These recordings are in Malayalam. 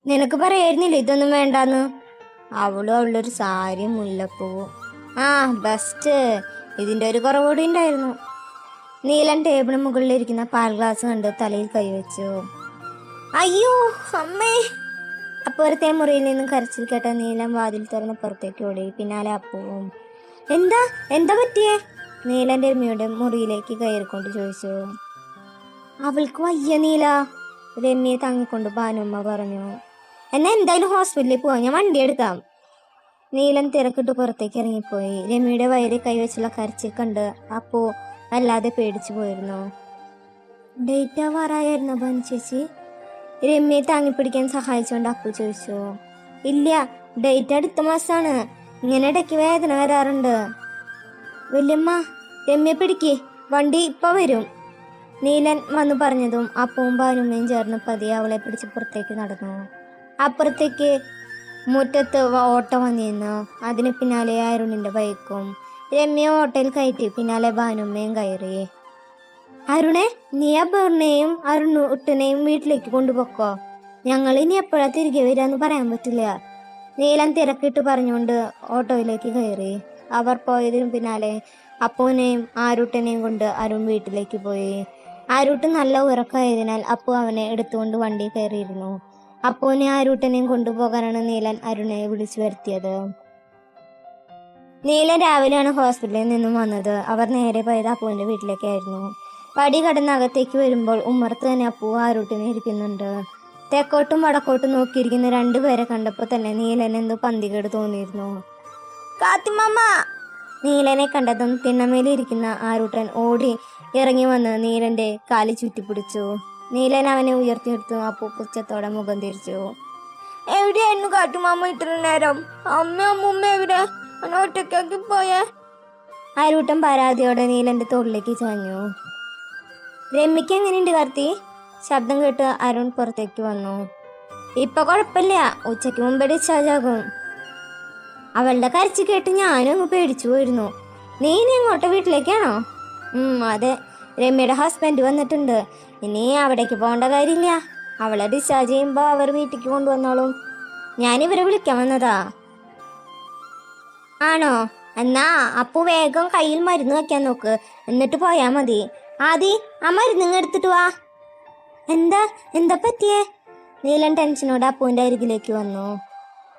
നിനക്ക് പറയായിരുന്നില്ല ഇതൊന്നും വേണ്ടാന്ന്. അവളും അവളൊരു സാരി മുല്ലപ്പൂവും. ആ ബെസ്റ്റ്. ഇതിന്റെ ഒരു കുറവുകൂടി ഉണ്ടായിരുന്നു. നീലൻ ടേബിളിന് മുകളിലിരിക്കുന്ന പാൽ ഗ്ലാസ് കണ്ട് തലയിൽ കൈവച്ചു. അയ്യോ അമ്മേ. അപ്പുറത്തെ മുറിയിൽ നിന്നും കരച്ചിൽ കേട്ട നീലൻ വാതിൽ തുറന്ന് പുറത്തേക്ക് ഓടി. പിന്നാലെ അപ്പവും. എന്താ എന്താ പറ്റിയേ? നീലന്റെ രമ്യയുടെ മുറിയിലേക്ക് കയറിക്കൊണ്ട് ചോദിച്ചു. അവൾക്ക് വയ്യ നീല, രമ്യയെ താങ്ങിക്കൊണ്ട് ഭാനുമ്മ പറഞ്ഞു. എന്നാ എന്തായാലും ഹോസ്പിറ്റലിൽ പോവാം, ഞാൻ വണ്ടി എടുക്കാം. നീലൻ തിരക്കിട്ട് പുറത്തേക്ക് ഇറങ്ങിപ്പോയി. രമ്യയുടെ വയറിൽ കൈവച്ചുള്ള കരച്ചിൽ കണ്ട് അപ്പോ വല്ലാതെ പേടിച്ചു പോയിരുന്നു. ഡേറ്റ് ആവാറായിരുന്നു ഭാനു ചേച്ചി? രമ്യയെ താങ്ങിപ്പിടിക്കാൻ സഹായിച്ചുകൊണ്ട് അപ്പു ചോദിച്ചു. ഇല്ല, ഡേറ്റ് അടുത്ത മാസമാണ്. ഇങ്ങനെ ഇടയ്ക്ക് വേദന വരാറുണ്ട്. വല്യമ്മ, രമ്യ പിടിക്ക്, വണ്ടി ഇപ്പൊ വരും. നീലൻ വന്നു പറഞ്ഞതും അപ്പവും ഭാനുമ്മയും ചേർന്ന് പതിയെ അവളെ പിടിച്ച് പുറത്തേക്ക് നടന്നു. അപ്പുറത്തേക്ക് മുറ്റത്ത് ഓട്ടോ വന്നിരുന്നു. അതിന് പിന്നാലെ അരുണിന്റെ ബൈക്കും. രമ്യ ഓട്ടോയിൽ കയറ്റി. പിന്നാലെ ഭാനുമ്മയും കയറി. അരുണെ, നീ അപർണയും അരുണുട്ടനെയും വീട്ടിലേക്ക് കൊണ്ടുപോക്കോ. ഞങ്ങൾ ഇനി എപ്പോഴാ തിരികെ വരാന്ന് പറയാൻ പറ്റില്ല. നീലൻ തിരക്കിട്ട് പറഞ്ഞുകൊണ്ട് ഓട്ടോയിലേക്ക് കയറി. അവർ പോയതിനു പിന്നാലെ അപ്പുവിനെയും ആരൂട്ടനെയും കൊണ്ട് അരുൺ വീട്ടിലേക്ക് പോയി. ആരൂട്ട് നല്ല ഉറക്കമായതിനാൽ അപ്പു അവനെ എടുത്തുകൊണ്ട് വണ്ടി കയറിയിരുന്നു. അപ്പുവിനെ ആരൂട്ടനെയും കൊണ്ടുപോകാനാണ് നീലൻ അരുണെ വിളിച്ചു വരുത്തിയത്. നീലൻ രാവിലെയാണ് ഹോസ്പിറ്റലിൽ നിന്നും വന്നത്. അവർ നേരെ പോയത് അപ്പുവിന്റെ വീട്ടിലേക്കായിരുന്നു. പടി കടന്ന് അകത്തേക്ക് വരുമ്പോൾ ഉമ്മറത്ത് തന്നെ അപ്പു ആരൂട്ടിനെ ഇരിക്കുന്നുണ്ട്. തെക്കോട്ടും വടക്കോട്ടും നോക്കിയിരിക്കുന്ന രണ്ടുപേരെ കണ്ടപ്പോൾ തന്നെ നീലൻ എന്തോ പന്തികേട് തോന്നിയിരുന്നു. കാത്തിമ്മ! നീലനെ കണ്ടതും തിണ്ണമേലിരിക്കുന്ന ആരൂട്ടൻ ഓടി ഇറങ്ങി വന്ന് നീലന്റെ കാല് ചുറ്റിപ്പിടിച്ചു. നീലൻ അവനെ ഉയർത്തിയെടുത്തു. അപ്പു പുച്ഛത്തോടെ മുഖം തിരിച്ചു. എവിടെയായിരുന്നു കാട്ടുമാമ ഇത്ര നേരം? അമ്മൂമ്മ എവിടെ? ഒറ്റയ്ക്കാക്കി പോയേ? ആരൂട്ടൻ പരാതിയോടെ നീലന്റെ തോളിലേക്ക് ചാഞ്ഞു. രമ്യക്ക് എങ്ങനെയുണ്ട് കാർത്തി? ശബ്ദം കേട്ട് അരുൺ പുറത്തേക്ക് വന്നു. ഇപ്പൊ കുഴപ്പമില്ല, ഉച്ചയ്ക്ക് മുമ്പേ ഡിസ്ചാർജ് ആകും. അവളുടെ കരച്ചിൽ കേട്ട് ഞാനും അങ്ങ് പേടിച്ചു പോയിരുന്നു. നീ ഇനി അങ്ങോട്ട് വീട്ടിലേക്കാണോ? അതെ, രമ്യയുടെ ഹസ്ബൻഡ് വന്നിട്ടുണ്ട്. ഇനി അവിടേക്ക് പോകേണ്ട കാര്യമില്ല. അവളെ ഡിസ്ചാർജ് ചെയ്യുമ്പോൾ അവർ വീട്ടിലേക്ക് കൊണ്ടുവന്നോളും. ഞാനിവരെ വിളിക്കാൻ വന്നതാ. ആണോ? എന്നാ അപ്പു വേഗം കയ്യിൽ മരുന്ന് വെക്കാൻ നോക്ക്, എന്നിട്ട് പോയാ മതി. ആദി, ആ മരുന്ന് എടുത്തിട്ട് വാ. എന്താ എന്താ പറ്റിയേ? നീലൻ ടെൻഷനോടെ അപ്പുവിന്റെ അരികിലേക്ക് വന്നു.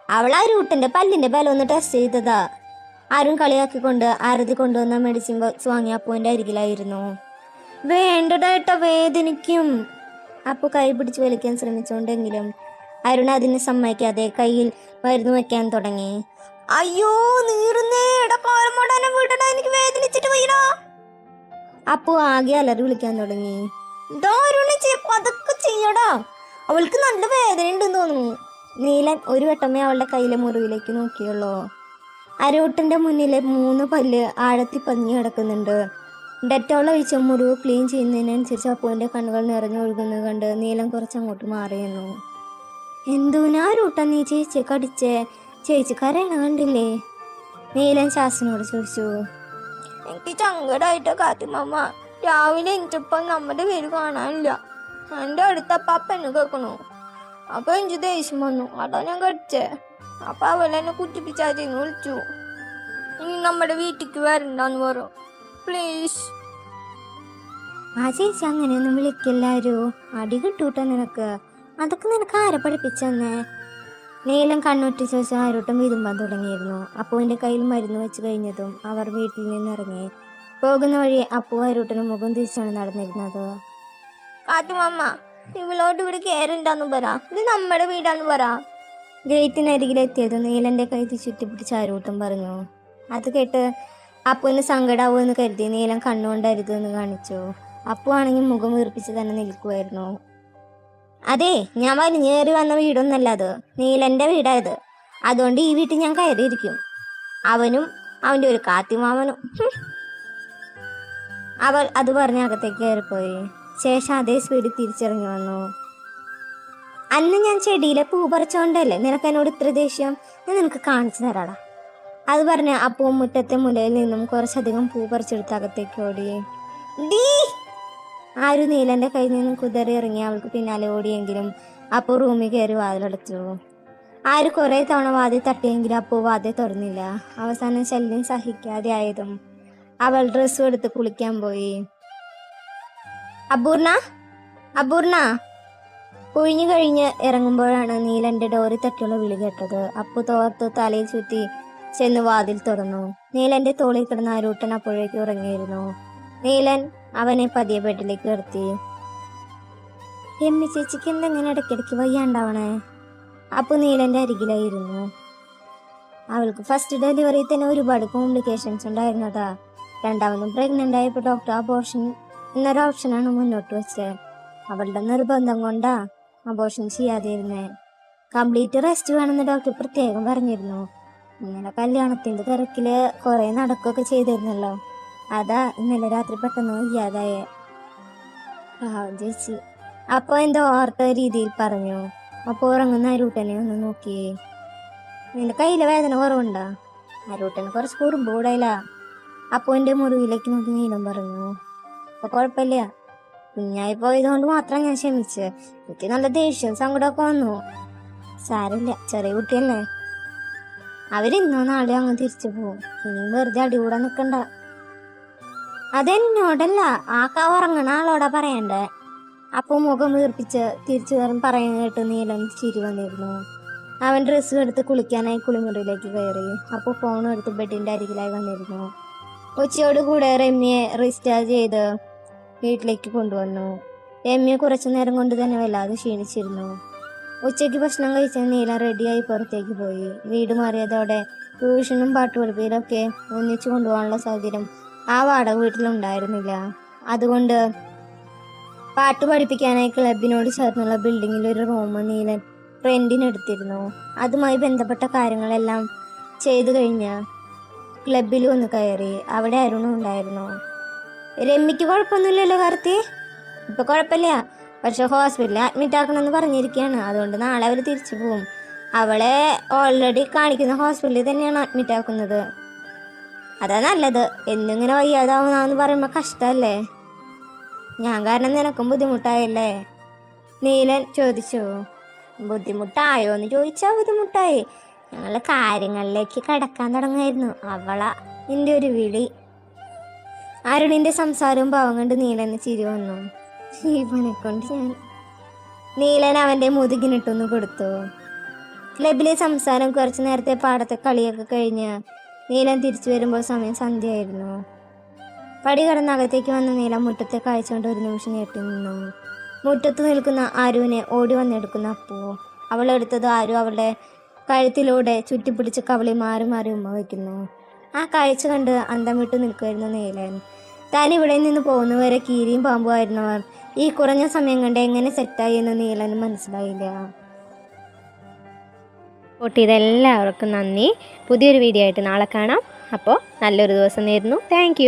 അവൾ ആ രൂട്ടന്റെ പല്ലിന്റെ ബലം ഒന്ന് ടെസ്റ്റ് ചെയ്തതാ. ആരും കളിയാക്കിക്കൊണ്ട് ആരതി കൊണ്ടുവന്ന മെഡിസിൻ ബോക്സ് വാങ്ങി അപ്പുവിന്റെ അരികിലായിരുന്നു. വേണ്ടതായിട്ടോ, വേദനിക്കും. അപ്പു കൈ പിടിച്ച് വലിക്കാൻ ശ്രമിച്ചുകൊണ്ടെങ്കിലും അരുൺ അതിന് സമ്മതിക്കാതെ കയ്യിൽ മരുന്ന് വെക്കാൻ തുടങ്ങി. അയ്യോ നീറുന്നേ, എനിക്ക് വേദനിച്ചിട്ട് വീണോ? അപ്പു ആകെ അലറി വിളിക്കാൻ തുടങ്ങി. അതൊക്കെ ചെയ്യടാ, അവൾക്ക് നല്ല വേദന ഉണ്ടെന്ന് തോന്നുന്നു. നീലൻ ഒരു വട്ടമേ അവളുടെ കയ്യിലെ മുറിവിലേക്ക് നോക്കിയുള്ളൂ. അരൂട്ടന്റെ മുന്നിലെ 3 പല്ല് ആഴത്തി പതിഞ്ഞു കിടക്കുന്നുണ്ട്. ഡെറ്റോൾ ഒഴിച്ച മുറിവ് ക്ലീൻ ചെയ്യുന്നതിനനുസരിച്ച് അപ്പുവിന്റെ കണ്ണുകൾ നിറഞ്ഞൊഴുകുന്നത് കണ്ട് നീലൻ കുറച്ചങ്ങോട്ട് മാറിയെന്നു. എന്തൂനാ രൂട്ട നീ ചേച്ചി കടിച്ചേ? ചേച്ചി കരയണ കണ്ടില്ലേ? നീലൻ ശാസ്ത്രനോട് ചോദിച്ചു. എനിക്ക് സങ്കടമായിട്ട് കാത്തുമ്മ. രാവിലെ എനിക്കിപ്പം നമ്മുടെ പേര് കാണാനില്ല. എൻ്റെ അടുത്തപ്പ അപ്പനെ കേൾക്കണു. അപ്പൊ എനിക്ക് ദേഷ്യം വന്നു, അതാ ഞാൻ കടിച്ചേ. അപ്പൊ അവളെന്നെ കുറ്റിപ്പിച്ചാച്ചെന്ന് വിളിച്ചു. ഇനി നമ്മുടെ വീട്ടിക്ക് വരണ്ടെന്ന് പറയും, പ്ലീസ്. ആ ചേച്ചി അങ്ങനെയൊന്നും വിളിക്കില്ലാരോ, അടി കിട്ടൂട്ടോ നിനക്ക്. അതൊക്കെ നിനക്ക് ആരെ പഠിപ്പിച്ചെന്നേ? നീലം കണ്ണുറ്റി ചോദിച്ച ആരോട്ടും വിതുമ്പാൻ തുടങ്ങിയിരുന്നു. അപ്പുവിന്റെ കയ്യിൽ മരുന്ന് വെച്ച് കഴിഞ്ഞതും അവർ വീട്ടിൽ നിന്നിറങ്ങി. പോകുന്ന വഴി അപ്പു ആരോട്ടിന് മുഖം തിരിച്ചാണ് നടന്നിരുന്നത്. കാട്ടുമമ്മ, ഇവളോട് ഇവിടെ കയറണ്ടെന്ന് പറ, ഇത് നമ്മുടെ വീടാന്ന് പറ. ഗേറ്റിനരികിലെത്തിയത് നീലന്റെ കൈ ചുറ്റിപ്പിടിച്ച് ആരോട്ടും പറഞ്ഞു. അത് കേട്ട് അപ്പുവിന് സങ്കടാവുമെന്ന് കരുതി നീലം കണ്ണുകൊണ്ടരുതെന്ന് കാണിച്ചു. അപ്പു ആണെങ്കിൽ മുഖം വീർപ്പിച്ച് തന്നെ നിൽക്കുമായിരുന്നു. അതെ, ഞാൻ വലിഞ്ഞേറി വന്ന വീടൊന്നല്ല അത്, നീലന്റെ വീടായത്. അതുകൊണ്ട് ഈ വീട്ടിൽ ഞാൻ കയറിയിരിക്കും. അവനും അവന്റെ ഒരു കാത്തിമാമനും. അവൾ അത് പറഞ്ഞ് അകത്തേക്ക് കയറിപ്പോയി. ശേഷം അതേ സ്പീഡിൽ തിരിച്ചിറങ്ങി വന്നു. അന്ന് ഞാൻ ചെടിയിലെ പൂ പറിച്ചോണ്ടല്ലേ നിനക്ക് എന്നോട് ഇത്ര ദേഷ്യം? ഞാൻ നിനക്ക് കാണിച്ചു തരാടാ. അത് പറഞ്ഞ് അപ്പൂ മുറ്റത്തെ മുലയിൽ നിന്നും കുറച്ചധികം പൂ പറിച്ചെടുത്ത് അകത്തേക്ക് ഓടി. ആരും നീലന്റെ കയ്യിൽ നിന്നും കുതറി ഇറങ്ങി അവൾക്ക് പിന്നാലെ ഓടിയെങ്കിലും അപ്പോൾ റൂമിൽ കയറി വാതിലടച്ചു. ആര് കുറേ തവണ വാതിൽ തട്ടിയെങ്കിലും അപ്പോൾ വാതിൽ തുറന്നില്ല. അവസാനം ശല്യം സഹിക്കാതെ ആയതും അവൾ ഡ്രസ്സും എടുത്ത് കുളിക്കാൻ പോയി. അപൂർണ, അപൂർണ. കുഴിഞ്ഞു കഴിഞ്ഞ് ഇറങ്ങുമ്പോഴാണ് നീലന്റെ ഡോറി തട്ടിയുള്ള വിളി കേട്ടത്. അപ്പു തോർത്ത് തലയിൽ ചുറ്റി ചെന്ന് വാതിൽ തുറന്നു. നീലന്റെ തോളിൽ കിടന്ന അരൂട്ടൻ അപ്പോഴേക്ക് ഉറങ്ങിയിരുന്നു. നീലൻ അവനെ പതിയെ ബെഡിലേക്ക് കിടത്തി. എമ്മി ചേച്ചിക്ക് എന്തെങ്ങനെ ഇടയ്ക്കിടയ്ക്ക് വയ്യാണ്ടാവണേ? അപ്പു നീലന്റെ അരികിലായിരുന്നു. അവൾക്ക് ഫസ്റ്റ് ഡെലിവറി തന്നെ ഒരുപാട് കോംപ്ലിക്കേഷൻസ് ഉണ്ടായിരുന്നതാ. രണ്ടാമതും പ്രഗ്നന്റ് ആയപ്പോൾ ഡോക്ടർ അബോർഷൻ എന്നൊരു ഓപ്ഷനാണ് മുന്നോട്ട് വെച്ചത്. അവളുടെ നിർബന്ധം കൊണ്ടാ അബോർഷൻ ചെയ്യാതിരുന്നേ. കംപ്ലീറ്റ് റെസ്റ്റ് വേണമെന്ന് ഡോക്ടർ പ്രത്യേകം പറഞ്ഞിരുന്നു. ഇന്നലെ കല്യാണത്തിന്റെ തിരക്കില് കുറെ നടക്കുകയൊക്കെ ചെയ്തിരുന്നല്ലോ. അതാ ഇന്നലെ രാത്രി പെട്ടെന്ന് വയ്യാതായേ. ചേച്ചി അപ്പൊ എന്തോ ഓർത്ത രീതിയിൽ പറഞ്ഞു. അപ്പൊ ഉറങ്ങുന്ന അരൂട്ടനെ ഒന്ന് നോക്കിയേ. നിന്റെ കയ്യിലെ വേദന കുറവുണ്ടാ? അരൂട്ടന് കുറച്ച് കുറുമ്പ് കൂടയില്ല. അപ്പൊ എന്റെ മുറിവിലേക്ക് നോക്കി നീലം പറഞ്ഞു. അപ്പൊ കുഴപ്പമില്ല, കുഞ്ഞായി പോയതുകൊണ്ട് മാത്രം ഞാൻ ക്ഷമിച്ച്. എനിക്ക് നല്ല ദേഷ്യവും സങ്കടമൊക്കെ വന്നു. സാരമില്ല, ചെറിയ കുട്ടിയല്ലേ. അവരിന്നോ നാളെ അങ്ങ് തിരിച്ചു പോവും. ഇനിയും വെറുതെ അടികൂടാൻ നിക്കണ്ട. അതെന്നോടല്ല, ഉറങ്ങണ ആളോടാ പറയണ്ടേ. അപ്പൊ മുഖം വീർപ്പിച്ച് തിരിച്ചു വരും പറയുന്ന കേട്ട് നീലം ചിരി വന്നിരുന്നു. അവൻ ഡ്രസ്സ് എടുത്ത് കുളിക്കാനായി കുളിമുറിയിലേക്ക് കയറി. അപ്പൊ ഫോൺ എടുത്ത് ബെഡിന്റെ അരികിലായി വന്നിരുന്നു. ഉച്ചയോട് കൂടെ രമ്യയെ റീചാർജ് ചെയ്ത് വീട്ടിലേക്ക് കൊണ്ടുവന്നു. രമ്യ കുറച്ചു നേരം കൊണ്ട് തന്നെ വല്ലാതെ ക്ഷീണിച്ചിരുന്നു. ഉച്ചയ്ക്ക് ഭക്ഷണം കഴിച്ച നീലം റെഡിയായി പുറത്തേക്ക് പോയി. വീട് മാറിയതോടെ ട്യൂഷനും പാട്ടുപഠിപ്പിലൊക്കെ ഒന്നിച്ചു കൊണ്ടുപോകാനുള്ള സൗകര്യം ആ വാടക വീട്ടിലുണ്ടായിരുന്നില്ല. അതുകൊണ്ട് പാട്ട് പഠിപ്പിക്കാനായി ക്ലബിനോട് ചേർന്നുള്ള ബിൽഡിങ്ങിൽ ഒരു റൂം നീലൻ റെന്റിനെടുത്തിരുന്നു. അതുമായി ബന്ധപ്പെട്ട കാര്യങ്ങളെല്ലാം ചെയ്തു കഴിഞ്ഞ് ക്ലബിൽ ഒന്ന് കയറി. അവിടെ അരുണും ഉണ്ടായിരുന്നു. രമ്യക്ക് കുഴപ്പമൊന്നുമില്ലല്ലോ കാർത്തി? ഇപ്പൊ കുഴപ്പമില്ല, പക്ഷെ ഹോസ്പിറ്റലിൽ അഡ്മിറ്റ് ആക്കണമെന്ന് പറഞ്ഞിരിക്കുകയാണ്. അതുകൊണ്ട് നാളെ അവർ തിരിച്ചു പോവും. അവളെ ഓൾറെഡി കാണിക്കുന്ന ഹോസ്പിറ്റലിൽ തന്നെയാണ് അഡ്മിറ്റ് ആക്കുന്നത്. അതാ നല്ലത്. എന്നിങ്ങനെ വയ്യാതാവുന്നാന്ന് പറയുമ്പോൾ കഷ്ടമല്ലേ? ഞാൻ കാരണം നിനക്കും ബുദ്ധിമുട്ടായല്ലേ? നീലൻ ചോദിച്ചു. ബുദ്ധിമുട്ടായോ എന്ന് ചോദിച്ചാൽ ബുദ്ധിമുട്ടായി. ഞങ്ങൾ കാര്യങ്ങളിലേക്ക് കടക്കാൻ തുടങ്ങായിരുന്നു. അവളാ നിന്റെ ഒരു വിളി. അരുണിന്റെ സംസാരവും ഭാവം കണ്ട് നീലന് ചിരി വന്നു. ഇവനെ കൊണ്ട് ഞാൻ. നീലൻ അവന്റെ മുതുകിനിട്ടൊന്ന് കൊടുത്തു. ക്ലബിലെ സംസാരം കുറച്ചു നേരത്തെ പാടത്തെ കളിയൊക്കെ കഴിഞ്ഞ് നീലൻ തിരിച്ചു വരുമ്പോൾ സമയം സന്ധ്യയായിരുന്നു. പടി കടന്ന് അകത്തേക്ക് വന്ന നീലം മുറ്റത്തെ കാഴ്ച കൊണ്ട് ഒരു നിമിഷം ഞെട്ടി നിന്നു. മുറ്റത്ത് നിൽക്കുന്ന ആരുവിനെ ഓടി വന്നെടുക്കുന്ന അപ്പു. അവളെടുത്തത് ആരു അവളുടെ കഴുത്തിലൂടെ ചുറ്റിപ്പിടിച്ച് കവളി മാറി മാറി ഉമ്മ വയ്ക്കുന്നു. ആ കാഴ്ച കണ്ട് അന്തം വിട്ടു നിൽക്കുമായിരുന്നു നീലൻ. താൻ ഇവിടെ നിന്ന് പോകുന്നവരെ കീരിയും പാമ്പുമായിരുന്നവർ ഈ കുറഞ്ഞ സമയം കണ്ട് എങ്ങനെ സെറ്റായി എന്ന് നീലന് മനസ്സിലായില്ല. ഇതെല്ലാവർക്കും നന്ദി. പുതിയൊരു വീഡിയോ ആയിട്ട് നാളെ കാണാം. അപ്പോൾ നല്ലൊരു ദിവസം നേരുന്നു. താങ്ക്